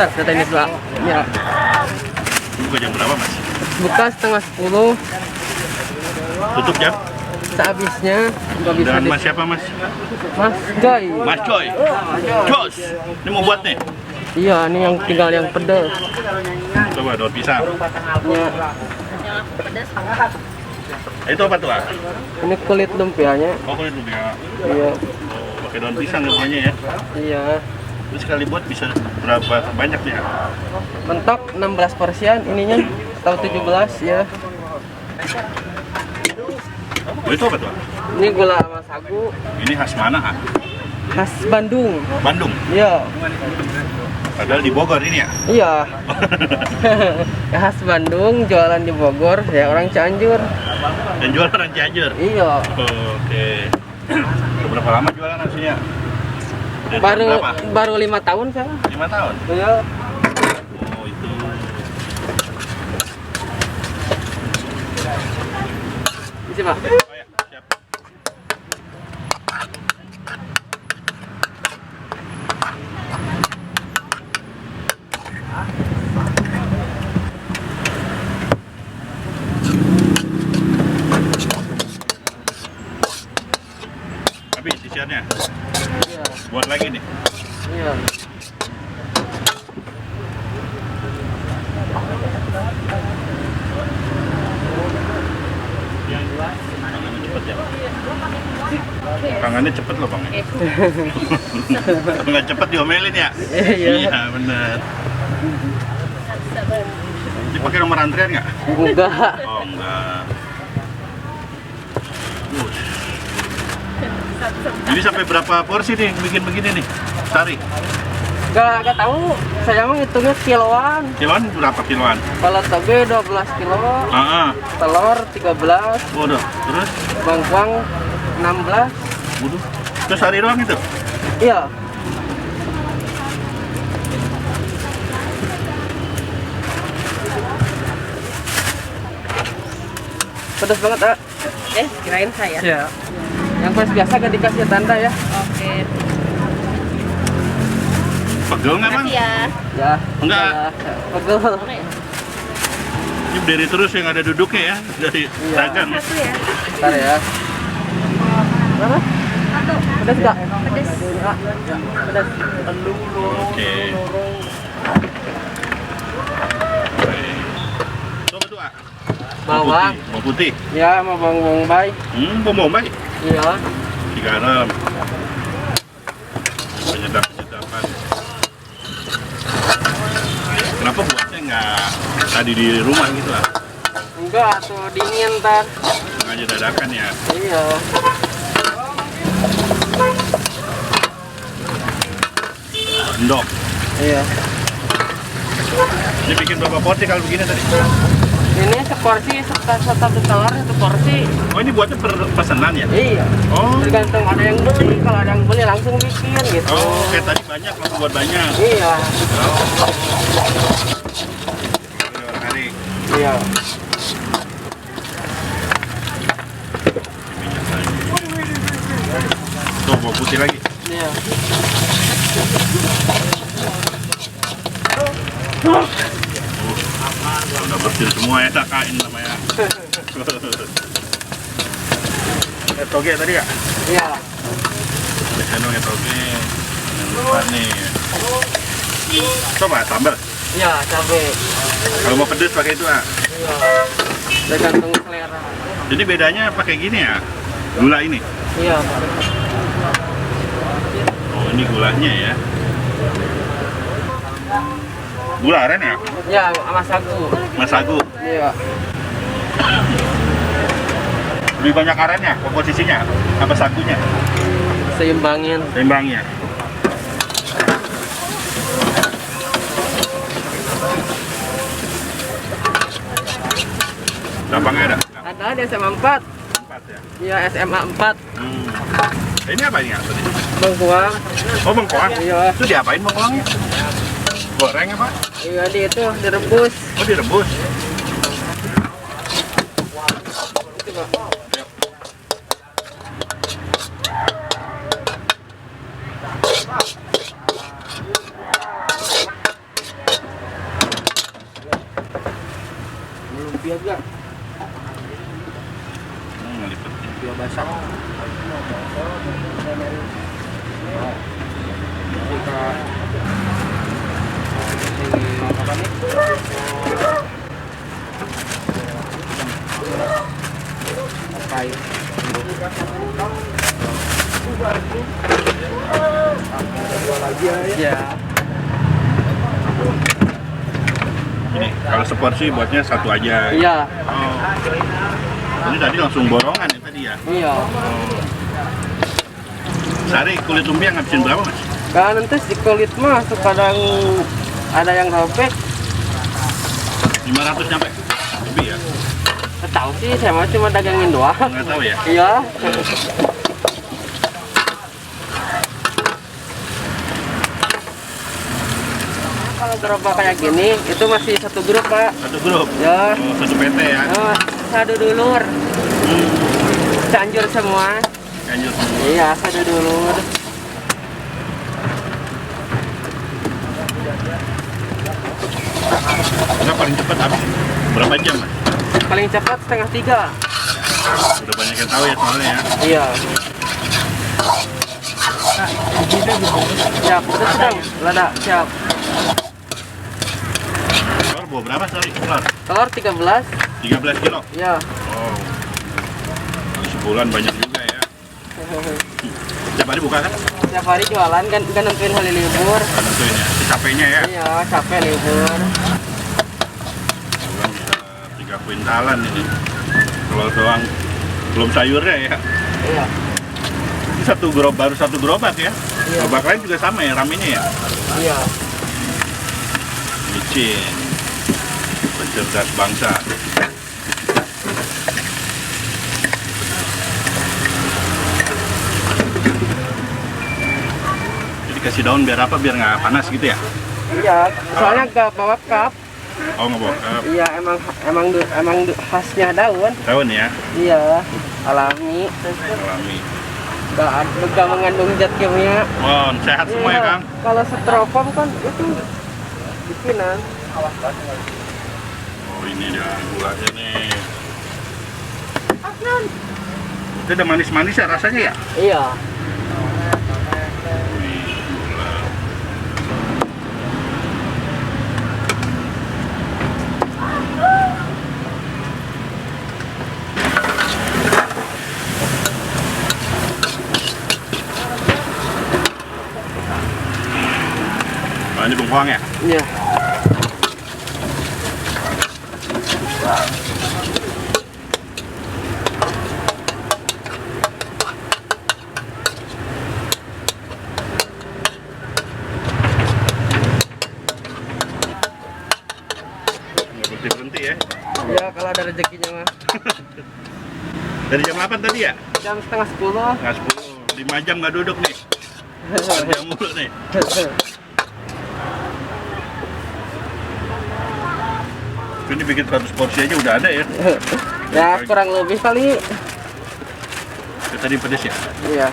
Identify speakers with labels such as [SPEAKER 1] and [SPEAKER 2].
[SPEAKER 1] Bentar, data ini sebelah. Ya.
[SPEAKER 2] Buka jam berapa, Mas?
[SPEAKER 1] Buka setengah 10.
[SPEAKER 2] Tutup jam?
[SPEAKER 1] Sehabisnya nggak bisa.
[SPEAKER 2] Dengan Mas siapa, Mas?
[SPEAKER 1] Mas Joy.
[SPEAKER 2] Mas Joy. Jos. Ini mau buat nih?
[SPEAKER 1] Iya, ini yang tinggal yang pedas.
[SPEAKER 2] Coba daun pisang.
[SPEAKER 1] Ya.
[SPEAKER 2] Itu apa tuh, Pak?
[SPEAKER 1] Ini kulit lumpianya.
[SPEAKER 2] Oh, kulit lumpia.
[SPEAKER 1] Iya.
[SPEAKER 2] Oh, pakai daun pisang lumpianya ya.
[SPEAKER 1] Iya.
[SPEAKER 2] Terus sekali buat bisa berapa banyak nih?
[SPEAKER 1] Mentok 16 porsian ininya atau 17 ya.
[SPEAKER 2] Oh, itu apa tuh?
[SPEAKER 1] Ini gula sama sagu.
[SPEAKER 2] Ini khas mana? Ah?
[SPEAKER 1] Khas Bandung.
[SPEAKER 2] Bandung.
[SPEAKER 1] Iya.
[SPEAKER 2] Padahal di Bogor ini ya?
[SPEAKER 1] Iya. Khas Bandung, jualan di Bogor, ya orang Cianjur.
[SPEAKER 2] Dan jual orang Cianjur?
[SPEAKER 1] Iya.
[SPEAKER 2] Oke. Berapa lama jualan nasinya?
[SPEAKER 1] Baru 5 tahun saya.
[SPEAKER 2] 5 tahun?
[SPEAKER 1] Iya.
[SPEAKER 2] Oh, itu.
[SPEAKER 1] Isi, Pak.
[SPEAKER 2] Oh, ya. Siap. Habis isiannya?
[SPEAKER 1] Iya.
[SPEAKER 2] Buat lagi nih?
[SPEAKER 1] Iya.
[SPEAKER 2] Cepet ya? Tangannya cepet loh, Bang. Kalau nggak cepet diomelin ya?
[SPEAKER 1] Iya.
[SPEAKER 2] Iya, bener. Dipakai nomor antrian nggak?
[SPEAKER 1] Enggak.
[SPEAKER 2] Oh, enggak. Jadi sampai berapa porsi nih bikin begini nih? Sehari?
[SPEAKER 1] Enggak tahu. Saya mah hitungnya kiloan.
[SPEAKER 2] Kiloan berapa kiloan?
[SPEAKER 1] Kalau toge 12 kilo, telur 13,
[SPEAKER 2] Waduh, terus?
[SPEAKER 1] bangkuang 16.
[SPEAKER 2] Waduh, terus sehari doang itu?
[SPEAKER 1] Iya. Pedas banget, ah.
[SPEAKER 3] Kirain saya.
[SPEAKER 1] Iya. Yang pedas biasa gak dikasih tanda ya.
[SPEAKER 3] Oke.
[SPEAKER 2] Pegel nggak, Bang?
[SPEAKER 3] Makasih ya.
[SPEAKER 1] Ya.
[SPEAKER 2] Enggak.
[SPEAKER 1] Ya, pegel.
[SPEAKER 3] Oke.
[SPEAKER 2] Ini berdiri terus yang ada duduknya ya, dari
[SPEAKER 1] Iya.
[SPEAKER 2] dagang.
[SPEAKER 3] Satu ya.
[SPEAKER 1] Bentar ya. Mana?
[SPEAKER 3] Satu.
[SPEAKER 1] Pedas gak?
[SPEAKER 3] Pedes.
[SPEAKER 1] Ah, ya, pedas.
[SPEAKER 2] Oke. Coba tuh, ah.
[SPEAKER 1] Bawang.
[SPEAKER 2] Bawang putih.
[SPEAKER 1] Ya, mau bawang bombay.
[SPEAKER 2] Bawang bombay.
[SPEAKER 1] Iya.
[SPEAKER 2] Garam. Penyedap-penyedapan. Kenapa buatnya nggak tadi di rumah gitu lah?
[SPEAKER 1] Enggak, tuh dingin ntar.
[SPEAKER 2] Sengaja dadakan ya.
[SPEAKER 1] Iya.
[SPEAKER 2] Endok.
[SPEAKER 1] Iya.
[SPEAKER 2] Ini bikin berapa porsi kalau begini tadi?
[SPEAKER 1] Ini seporsi satu telur itu porsi.
[SPEAKER 2] Oh, ini buatnya per pesanan ya?
[SPEAKER 1] Iya.
[SPEAKER 2] Oh.
[SPEAKER 1] Tergantung ada yang beli, kalau ada yang beli langsung bikin gitu.
[SPEAKER 2] Oh, kayak tadi banyak langsung buat banyak.
[SPEAKER 1] Iya.
[SPEAKER 2] Orang hari.
[SPEAKER 1] Iya.
[SPEAKER 2] Tuh, bawang putih lagi.
[SPEAKER 1] Iya.
[SPEAKER 2] Udah bersih semua ya, kain namanya. Toge tadi ya?
[SPEAKER 1] Iya.
[SPEAKER 2] Channel toge. Jangan lupa nih. Coba sambal.
[SPEAKER 1] Iya, cabai.
[SPEAKER 2] Kalau mau pedes pakai itu ah.
[SPEAKER 1] Iya. Tergantung selera.
[SPEAKER 2] Jadi bedanya pakai gini ya? Gula ini.
[SPEAKER 1] Iya.
[SPEAKER 2] Oh, ini gulanya ya. Gula aren ya?
[SPEAKER 1] Iya, sama sagu.
[SPEAKER 2] Mas sagu.
[SPEAKER 1] Iya.
[SPEAKER 2] Lebih banyak arennya, komposisinya, apa sagunya?
[SPEAKER 1] Seimbangin.
[SPEAKER 2] Seimbangnya. Cabangnya ada?
[SPEAKER 1] Ada di SMA 4.
[SPEAKER 2] 4 ya?
[SPEAKER 1] Iya, SMA 4.
[SPEAKER 2] Ini apa ini?
[SPEAKER 1] Bengkuang.
[SPEAKER 2] Oh, bengkoang?
[SPEAKER 1] Iya.
[SPEAKER 2] Itu diapain bengkoangnya? Goreng apa?
[SPEAKER 1] Iya, di itu direbus.
[SPEAKER 2] Oh, direbus.
[SPEAKER 1] Itu, Pak. Lumpia juga.
[SPEAKER 2] Ngelipet.
[SPEAKER 1] Lumpia basah. Ya.
[SPEAKER 2] Ini kalau seporsi buatnya satu aja.
[SPEAKER 1] Iya.
[SPEAKER 2] Oh. Ini tadi langsung borongan ya tadi ya?
[SPEAKER 1] Iya.
[SPEAKER 2] Sehari kulit lumpia ngabisin berapa, Mas?
[SPEAKER 1] Kan nanti si kulit mah kadang ada yang robek.
[SPEAKER 2] 500 nyampe? Lebih ya?
[SPEAKER 1] Nggak tahu sih, saya mah cuma dagangin doang.
[SPEAKER 2] Nggak tahu ya?
[SPEAKER 1] Iya. Kalau gerobak kayak gini, itu masih satu grup, Pak.
[SPEAKER 2] Satu grup?
[SPEAKER 1] Ya.
[SPEAKER 2] Oh, satu PT ya?
[SPEAKER 1] Oh, satu dulur. Cianjur semua.
[SPEAKER 2] Lanjut.
[SPEAKER 1] Iya, satu dulur.
[SPEAKER 2] Enggak, paling cepat habis berapa jam, Mas?
[SPEAKER 1] Paling cepat 2:30.
[SPEAKER 2] Udah banyak yang tahu ya soalnya ya.
[SPEAKER 1] Iya. Siap, udah sedang. Lada, siap.
[SPEAKER 2] Telur bawa berapa sehari? Telur?
[SPEAKER 1] Telur 13.
[SPEAKER 2] 13 kilo?
[SPEAKER 1] Iya.
[SPEAKER 2] Oh. Sebulan banyak juga ya. Setiap hari buka kan?
[SPEAKER 1] Setiap hari jualan kan nentuin hari libur.
[SPEAKER 2] Tentuin ya. Capeknya ya.
[SPEAKER 1] Iya, capek libur.
[SPEAKER 2] Sebulan bisa 3 kuintalan ini. Kalau doang belum sayurnya ya.
[SPEAKER 1] Iya.
[SPEAKER 2] Ini baru satu gerobak ya.
[SPEAKER 1] Iya.
[SPEAKER 2] Gerobak lain juga sama ya ramenya ya.
[SPEAKER 1] Iya.
[SPEAKER 2] Micin. Pencerdas bangsa. Jadi kasih daun biar apa? Biar nggak panas gitu ya?
[SPEAKER 1] Iya, soalnya nggak bawa cup.
[SPEAKER 2] Oh, nggak bawa cup.
[SPEAKER 1] Iya, emang khasnya daun.
[SPEAKER 2] Daun ya?
[SPEAKER 1] Iya, alami.
[SPEAKER 2] Alami.
[SPEAKER 1] Nggak mengandung zat kimia.
[SPEAKER 2] Oh, sehat semua ya,
[SPEAKER 1] Iya,
[SPEAKER 2] Kang?
[SPEAKER 1] kalau styrofoam kan itu bikinan.
[SPEAKER 2] Oh, ini dia gulanya nih. Itu udah manis-manis ya rasanya ya?
[SPEAKER 1] Iya.
[SPEAKER 2] Wih, gula. Oh, ini bengkoang ya?
[SPEAKER 1] Iya.
[SPEAKER 2] Nggak berhenti-berhenti ya?
[SPEAKER 1] Iya, kalau ada rezekinya mah.
[SPEAKER 2] Dari jam 8 tadi ya?
[SPEAKER 1] Jam setengah 10.
[SPEAKER 2] Nggak 10, 5 jam nggak duduk nih. Kerja mulu nih. Ini bikin 100 porsi aja udah ada ya?
[SPEAKER 1] Ya, kurang lebih kali.
[SPEAKER 2] Tadi pedes ya?
[SPEAKER 1] Iya.